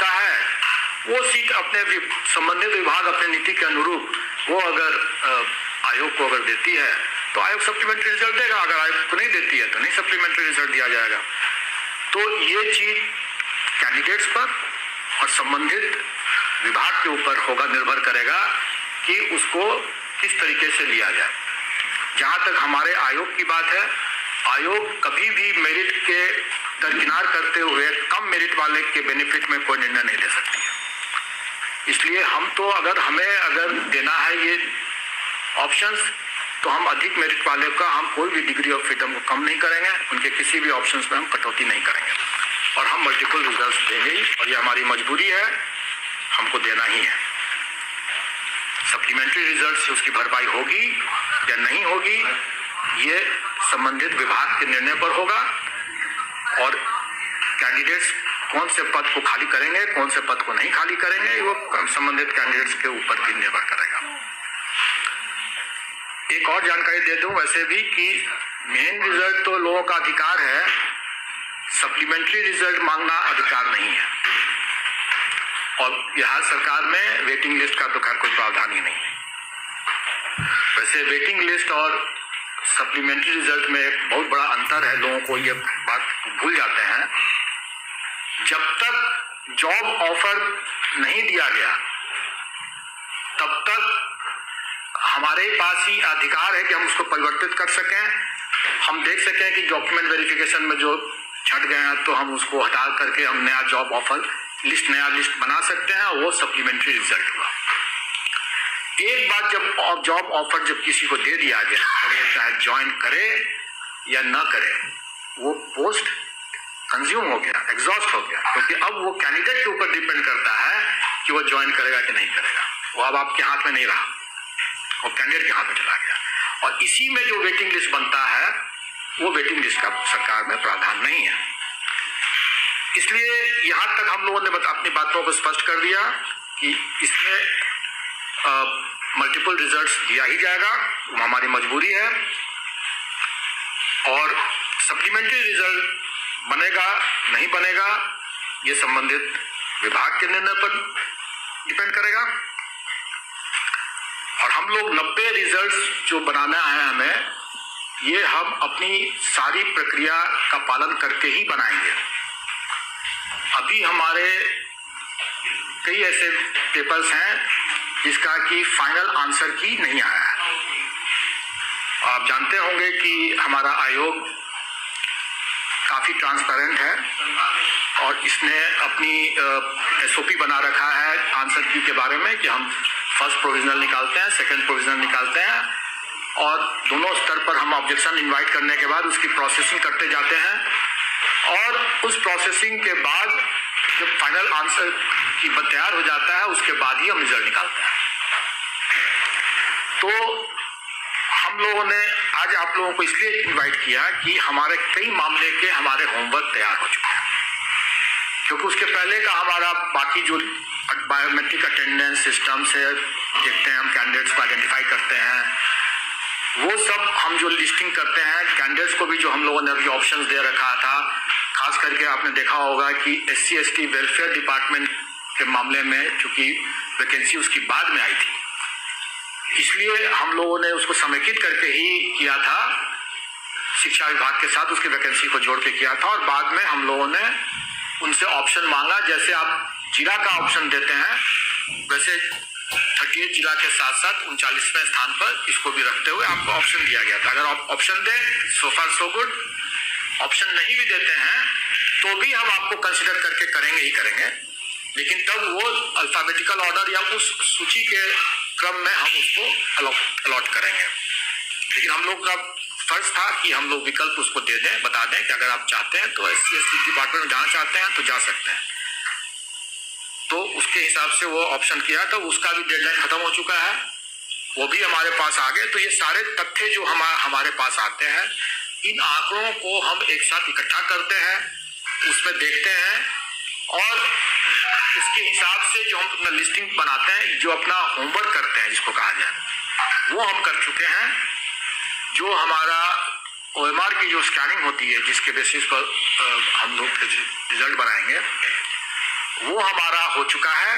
होता है वो सीट अपने संबंधित विभाग अपने नीति के अनुरूप वो अगर आयोग को अगर देती है तो आयोग सप्लीमेंट्री रिजल्ट देगा, अगर आयोग को नहीं देती है तो नहीं सप्लीमेंट्री रिजल्ट दिया जाएगा। तो ये चीज कैंडिडेट्स पर और संबंधित विभाग के ऊपर होगा, निर्भर करेगा कि उसको किस तरीके से लिया जाए। जहां तक हमारे आयोग की बात है, आयोग कभी भी मेरिट के दरकिनार करते हुए कम मेरिट वाले के बेनिफिट में कोई निर्णय नहीं ले सकती है। इसलिए हम तो अगर देना है ये ऑप्शंस तो हम अधिक मेरिट वाले का हम कोई भी डिग्री ऑफ फ्रीडम को कम नहीं करेंगे, उनके किसी भी ऑप्शंस में हम कटौती नहीं करेंगे और हम मल्टीपल रिजल्ट्स देंगे ही, और ये हमारी मजबूरी है, हमको देना ही है। सप्लीमेंट्री रिजल्ट से उसकी भरपाई होगी या नहीं होगी ये संबंधित विभाग के निर्णय पर होगा और कैंडिडेट्स कौन से पद को खाली करेंगे, कौन से पद को नहीं खाली करेंगे, वो संबंधित कैंडिडेट्स के ऊपर भी निर्भर करेगा। एक और जानकारी दे दूं वैसे भी कि मेन रिजल्ट तो लोगों का अधिकार है, सप्लीमेंट्री रिजल्ट मांगना अधिकार नहीं है और बिहार सरकार में वेटिंग लिस्ट का तो खैर कोई प्रावधान ही नहीं है। वैसे वेटिंग लिस्ट और सप्लीमेंट्री रिजल्ट में एक बहुत बड़ा अंतर है, लोगों को ये बात भूल जाते हैं। जब तक जॉब ऑफर नहीं दिया गया तब तक हमारे पास ही अधिकार है कि हम उसको परिवर्तित कर सकें, हम देख सकें कि डॉक्यूमेंट वेरिफिकेशन में जो छट गए हैं तो हम उसको हटा करके हम नया जॉब ऑफर नया लिस्ट बना सकते हैं। वो सप्लीमेंट्री रिजल्ट हुआ। एक बार जब जॉब ऑफर जब किसी को दे दिया गया तो वो चाहे ज्वाइन करे या ना करे, वो पोस्ट कंज्यूम हो गया, एग्जॉस्ट हो गया, क्योंकि अब वो कैंडिडेट के ऊपर डिपेंड करता है कि वो ज्वाइन करेगा कि नहीं करेगा। वो अब आपके हाथ में नहीं रहा, वो कैंडिडेट के हाथ में चला गया। और इसी में जो वेटिंग लिस्ट बनता है वो वेटिंग लिस्ट का सरकार में प्रावधान नहीं है। इसलिए यहां तक हम लोगों ने अपनी बातों को स्पष्ट कर दिया कि इसमें मल्टीपल रिजल्ट्स दिया ही जाएगा, वो हमारी मजबूरी है। और सप्लीमेंट्री रिजल्ट बनेगा नहीं बनेगा ये संबंधित विभाग के निर्णय पर डिपेंड करेगा। और हम लोग 90 रिजल्ट्स जो बनाना है हमें, ये हम अपनी सारी प्रक्रिया का पालन करके ही बनाएंगे। अभी हमारे कई ऐसे पेपर्स हैं जिसका कि फाइनल आंसर की नहीं आया है। आप जानते होंगे कि हमारा आयोग काफ़ी ट्रांसपेरेंट है और इसने अपनी SOP बना रखा है आंसर की के बारे में कि हम फर्स्ट प्रोविजनल निकालते हैं, सेकंड प्रोविजनल निकालते हैं और दोनों स्तर पर हम ऑब्जेक्शन इनवाइट करने के बाद उसकी प्रोसेसिंग करते जाते हैं और उस प्रोसेसिंग के बाद जब फाइनल आंसर की तैयार हो जाता है उसके बाद ही हम रिजल्ट निकालते हैं। तो हम लोगों ने आज आप लोगों को इसलिए इनवाइट किया कि हमारे कई मामले के हमारे होमवर्क तैयार हो चुके हैं, क्योंकि उसके पहले का हमारा बाकी जो बायोमेट्रिक अटेंडेंस सिस्टम से देखते हैं, हम कैंडिडेट्स को आइडेंटिफाई करते हैं, वो सब हम जो लिस्टिंग करते हैं कैंडिडेट्स को भी जो हम लोगों ने अभी ऑप्शंस दे रखा था। खास करके आपने देखा होगा कि SC/ST वेलफेयर डिपार्टमेंट के मामले में चूंकि वैकेंसी उसकी बाद में आई थी, इसलिए हम लोगों ने उसको समेकित करके ही किया था, शिक्षा विभाग के साथ उसकी वैकेंसी को जोड़ के किया था और बाद में हम लोगों ने उनसे ऑप्शन मांगा। जैसे आप जिला का ऑप्शन देते हैं वैसे 38 जिला के साथ साथ 39वें स्थान पर इसको भी रखते हुए आपको ऑप्शन दिया गया था। अगर आप ऑप्शन दें सो फार सो गुड, ऑप्शन नहीं भी देते हैं तो भी हम आपको कंसिडर करके करेंगे ही करेंगे, लेकिन तब वो अल्फाबेटिकल ऑर्डर या उस सूची के क्रम में हम उसको अलॉट करेंगे। लेकिन हम लोग का फर्ज था कि हम लोग विकल्प उसको दे दें, बता दें कि अगर आप चाहते हैं तो SC/ST डिपार्टमेंट में जाना चाहते हैं तो जा सकते हैं। तो उसके हिसाब से वो ऑप्शन किया, तो उसका भी डेडलाइन खत्म हो चुका है, वो भी हमारे पास आ गए। तो ये सारे तथ्य जो हमारे पास आते हैं, इन आंकड़ों को हम एक साथ इकट्ठा करते हैं, उसमें देखते हैं और इसके हिसाब से जो हम अपना लिस्टिंग बनाते हैं, जो अपना होमवर्क करते हैं जिसको कहा जाए, वो हम कर चुके हैं। जो हमारा OMR की जो स्कैनिंग होती है जिसके बेसिस पर हम लोग रिजल्ट बनाएंगे, वो हमारा हो चुका है।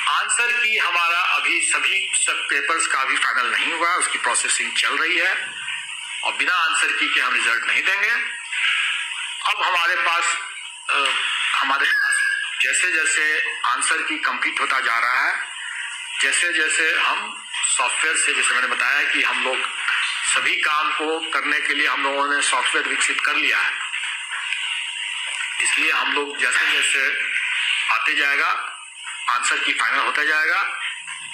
आंसर की हमारा अभी सभी सब पेपर्स का अभी फाइनल नहीं हुआ, उसकी प्रोसेसिंग चल रही है और बिना आंसर की के हम रिजल्ट नहीं देंगे। अब हमारे पास जैसे जैसे आंसर की कंप्लीट होता जा रहा है, जैसे जैसे हम सॉफ्टवेयर से, जैसे मैंने बताया कि हम लोग सभी काम को करने के लिए हम लोगों ने सॉफ्टवेयर विकसित कर लिया है, इसलिए हम लोग जैसे जैसे आते जाएगा, आंसर की फाइनल होता जाएगा,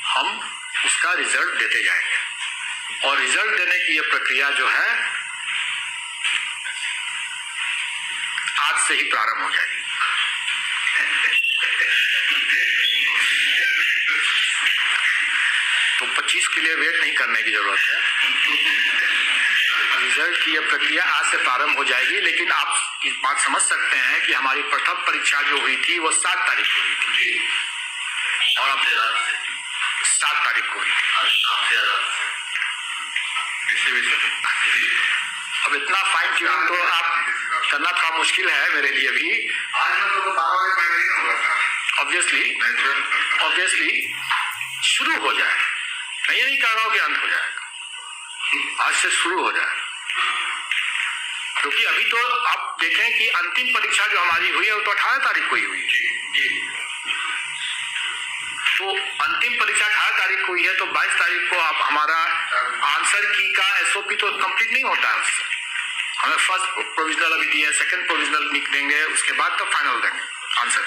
हम उसका रिजल्ट देते जाएंगे और रिजल्ट देने की ये प्रक्रिया जो है आज से ही प्रारंभ हो जाएगी। तो 25 के लिए वेट नहीं करने की जरूरत है, रिजल्ट की यह प्रक्रिया आज से प्रारंभ हो जाएगी। लेकिन आप इस बात समझ सकते हैं कि हमारी प्रथम परीक्षा जो हुई थी वो 7 तारीख को हुई थी और अब 7 तारीख को हुई थी। अब इतना फाइन ट्यूनिंग तो आप करना थोड़ा मुश्किल है मेरे लिए भी। ऑब्वियसली शुरू हो जाए, मैं ये नहीं कह रहा हूं कि अंत हो जाएगा, आज से शुरू हो जाए, क्योंकि अभी तो आप देखें कि अंतिम परीक्षा जो हमारी हुई है वो तो 18 तारीख को ही हुई है। तो अंतिम परीक्षा 18 तारीख को हुई है, तो 22 तारीख को आप हमारा आंसर की का एसओपी तो कंप्लीट नहीं होता है। उससे हमें फर्स्ट प्रोविजनल अभी दिया है, सेकंड प्रोविजनल देंगे, उसके बाद तो फाइनल देंगे आंसर।